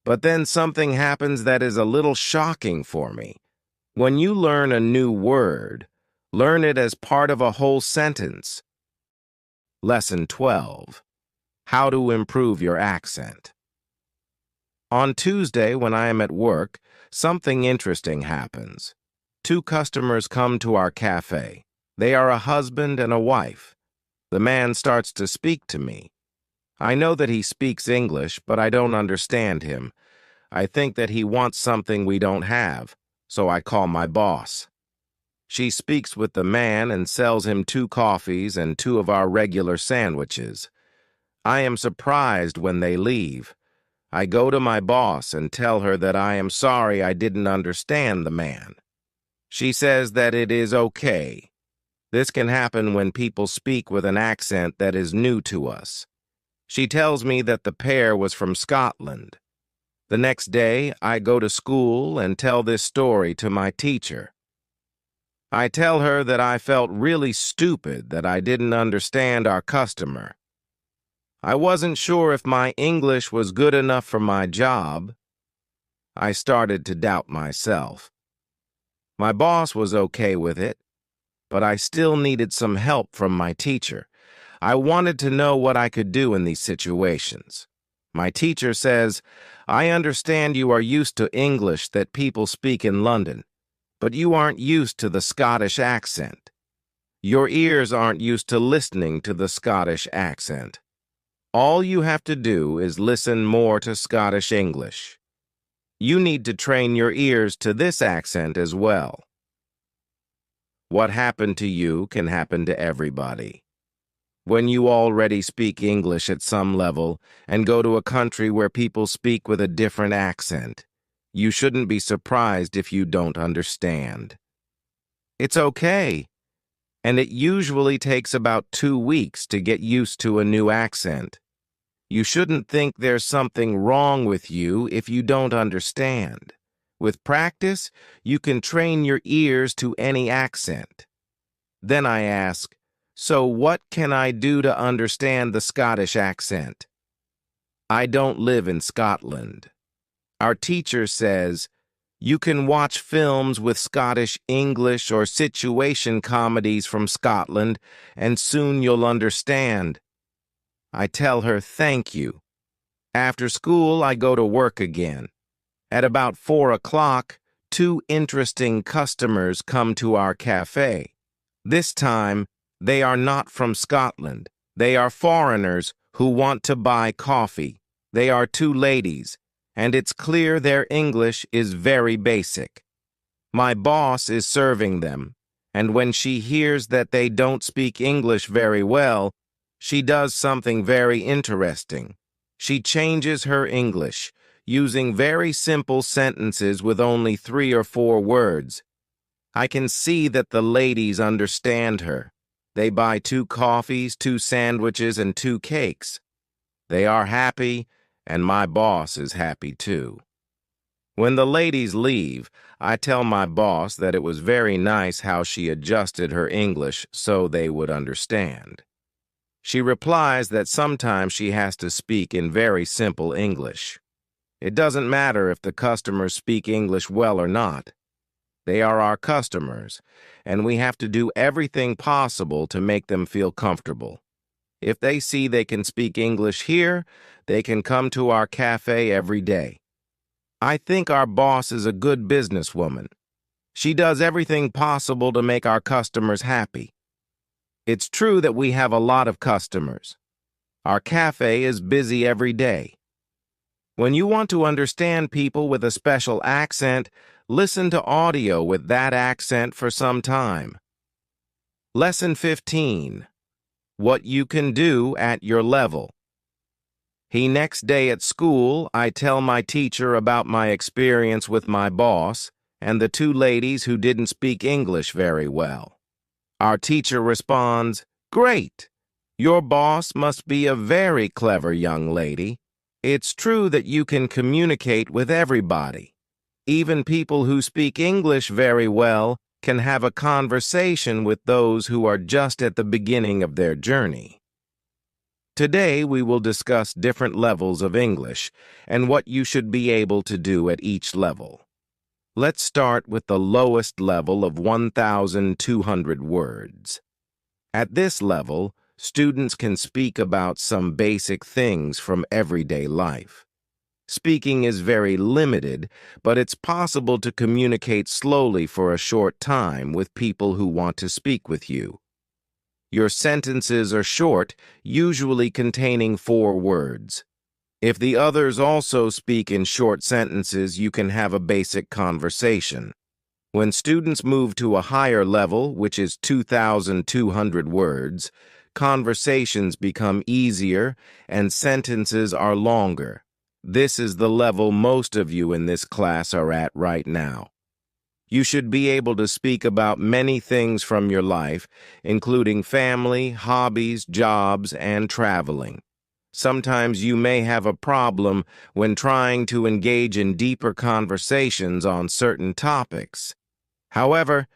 but then something happens that is a little shocking for me. When you learn a new word, learn it as part of a whole sentence. Lesson 12. How to improve your accent. On Tuesday, when I am at work, something interesting happens. 2 customers come to our cafe. They are a husband and a wife. The man starts to speak to me. I know that he speaks English, but I don't understand him. I think that he wants something we don't have, so I call my boss. She speaks with the man and sells him 2 coffees and 2 of our regular sandwiches. I am surprised when they leave. I go to my boss and tell her that I am sorry I didn't understand the man. She says that it is okay. This can happen when people speak with an accent that is new to us. She tells me that the pair was from Scotland. The next day, I go to school and tell this story to my teacher. I tell her that I felt really stupid that I didn't understand our customer. I wasn't sure if my English was good enough for my job. I started to doubt myself. My boss was okay with it, but I still needed some help from my teacher. I wanted to know what I could do in these situations. My teacher says, I understand you are used to English that people speak in London, but you aren't used to the Scottish accent. Your ears aren't used to listening to the Scottish accent. All you have to do is listen more to Scottish English. You need to train your ears to this accent as well. What happened to you can happen to everybody. When you already speak English at some level and go to a country where people speak with a different accent, you shouldn't be surprised if you don't understand. It's okay, and it usually takes about 2 weeks to get used to a new accent. You shouldn't think there's something wrong with you if you don't understand. With practice, you can train your ears to any accent. Then I ask, so what can I do to understand the Scottish accent? I don't live in Scotland. Our teacher says, you can watch films with Scottish English or situation comedies from Scotland, and soon you'll understand. I tell her thank you. After school, I go to work again. At about 4 o'clock, 2 interesting customers come to our cafe. This time, they are not from Scotland. They are foreigners who want to buy coffee. They are 2 ladies, and it's clear their English is very basic. My boss is serving them, and when she hears that they don't speak English very well, she does something very interesting. She changes her English, using very simple sentences with only 3 or 4 words. I can see that the ladies understand her. They buy 2 coffees, 2 sandwiches, and 2 cakes. They are happy, and my boss is happy too. When the ladies leave, I tell my boss that it was very nice how she adjusted her English so they would understand. She replies that sometimes she has to speak in very simple English. It doesn't matter if the customers speak English well or not. They are our customers, and we have to do everything possible to make them feel comfortable. If they see they can speak English here, they can come to our cafe every day. I think our boss is a good businesswoman. She does everything possible to make our customers happy. It's true that we have a lot of customers. Our cafe is busy every day. When you want to understand people with a special accent, listen to audio with that accent for some time. Lesson 15. What you can do at your level. Next day at school, I tell my teacher about my experience with my boss and the 2 ladies who didn't speak English very well. Our teacher responds, "Great! Your boss must be a very clever young lady. It's true that you can communicate with everybody. Even people who speak English very well can have a conversation with those who are just at the beginning of their journey." Today, we will discuss different levels of English and what you should be able to do at each level. Let's start with the lowest level of 1,200 words. At this level, students can speak about some basic things from everyday life. Speaking is very limited, but it's possible to communicate slowly for a short time with people who want to speak with you. Your sentences are short, usually containing 4 words. If the others also speak in short sentences, you can have a basic conversation. When students move to a higher level, which is 2,200 words, conversations become easier and sentences are longer. This is the level most of you in this class are at right now. You should be able to speak about many things from your life, including family, hobbies, jobs, and traveling. Sometimes you may have a problem when trying to engage in deeper conversations on certain topics. However,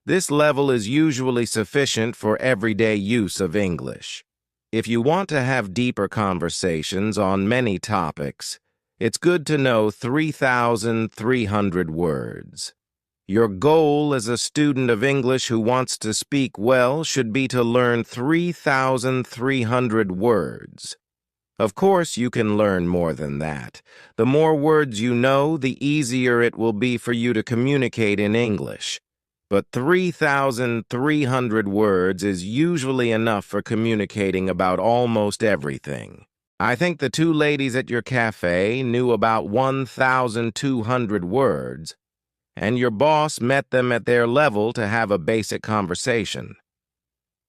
this level is usually sufficient for everyday use of English. If you want to have deeper conversations on many topics, it's good to know 3,300 words. Your goal as a student of English who wants to speak well should be to learn 3,300 words. Of course, you can learn more than that. The more words you know, the easier it will be for you to communicate in English. But 3,300 words is usually enough for communicating about almost everything. I think the 2 ladies at your cafe knew about 1,200 words, and your boss met them at their level to have a basic conversation.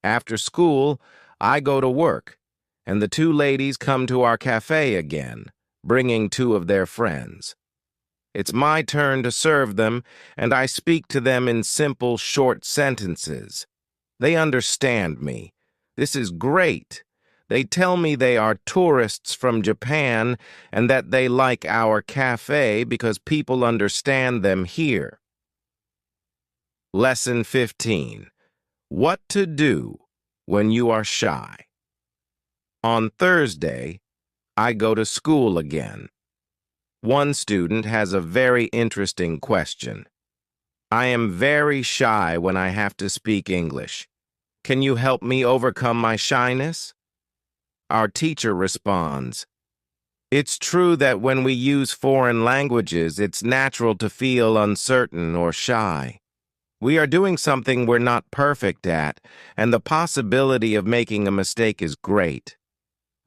After school, I go to work, and the 2 ladies come to our cafe again, bringing 2 of their friends. It's my turn to serve them, and I speak to them in simple, short sentences. They understand me. This is great. They tell me they are tourists from Japan and that they like our cafe because people understand them here. Lesson 15. What to do when you are shy. On Thursday, I go to school again. One student has a very interesting question. I am very shy when I have to speak English. Can you help me overcome my shyness? Our teacher responds, "It's true that when we use foreign languages, it's natural to feel uncertain or shy. We are doing something we're not perfect at, and the possibility of making a mistake is great.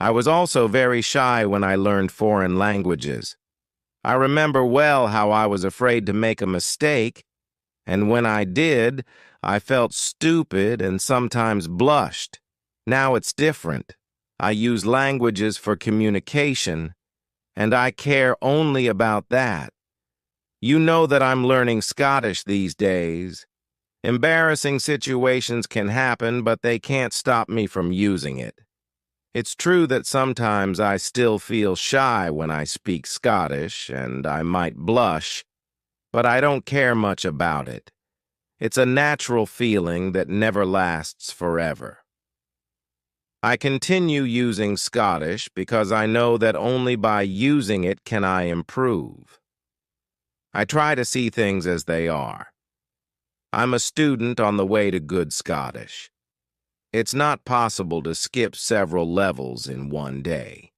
I was also very shy when I learned foreign languages. I remember well how I was afraid to make a mistake, and when I did, I felt stupid and sometimes blushed. Now it's different. I use languages for communication, and I care only about that. You know that I'm learning Scottish these days. Embarrassing situations can happen, but they can't stop me from using it. It's true that sometimes I still feel shy when I speak Scottish, and I might blush, but I don't care much about it. It's a natural feeling that never lasts forever. I continue using Scottish because I know that only by using it can I improve. I try to see things as they are. I'm a student on the way to good Scottish. It's not possible to skip several levels in one day.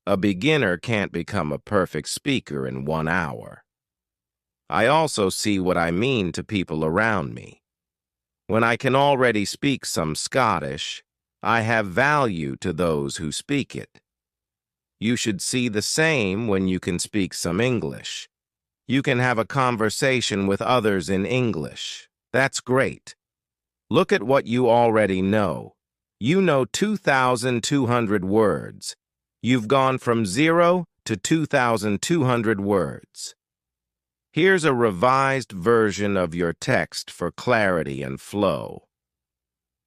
A beginner can't become a perfect speaker in 1 hour. I also see what I mean to people around me. When I can already speak some Scottish, I have value to those who speak it. You should see the same when you can speak some English. You can have a conversation with others in English. That's great. Look at what you already know. You know 2,200 words. You've gone from 0 to 2,200 words. Here's a revised version of your text for clarity and flow.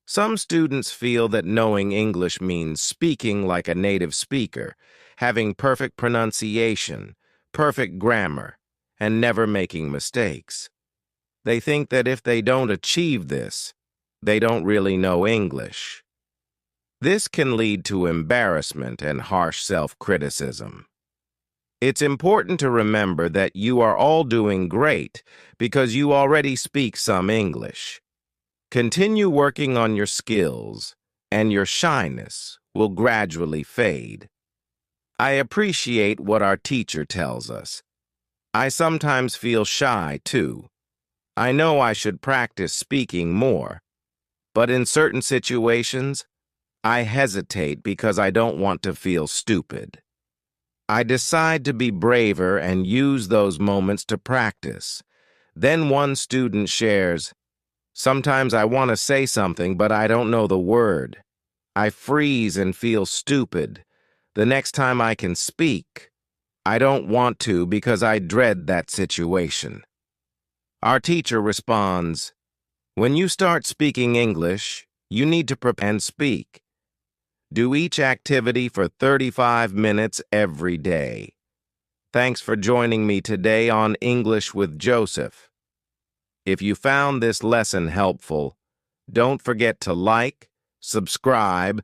Some students feel that knowing English means speaking like a native speaker, having perfect pronunciation, perfect grammar, and never making mistakes. They think that if they don't achieve this, they don't really know English. This can lead to embarrassment and harsh self-criticism. It's important to remember that you are all doing great because you already speak some English. Continue working on your skills, and your shyness will gradually fade. I appreciate what our teacher tells us. I sometimes feel shy, too. I know I should practice speaking more, but in certain situations, I hesitate because I don't want to feel stupid. I decide to be braver and use those moments to practice. Then one student shares, "Sometimes I want to say something, but I don't know the word. I freeze and feel stupid. The next time I can speak, I don't want to because I dread that situation." Our teacher responds, "When you start speaking English, you need to prepare and speak. Do each activity for 35 minutes every day." Thanks for joining me today on English with Joseph. If you found this lesson helpful, don't forget to like, subscribe,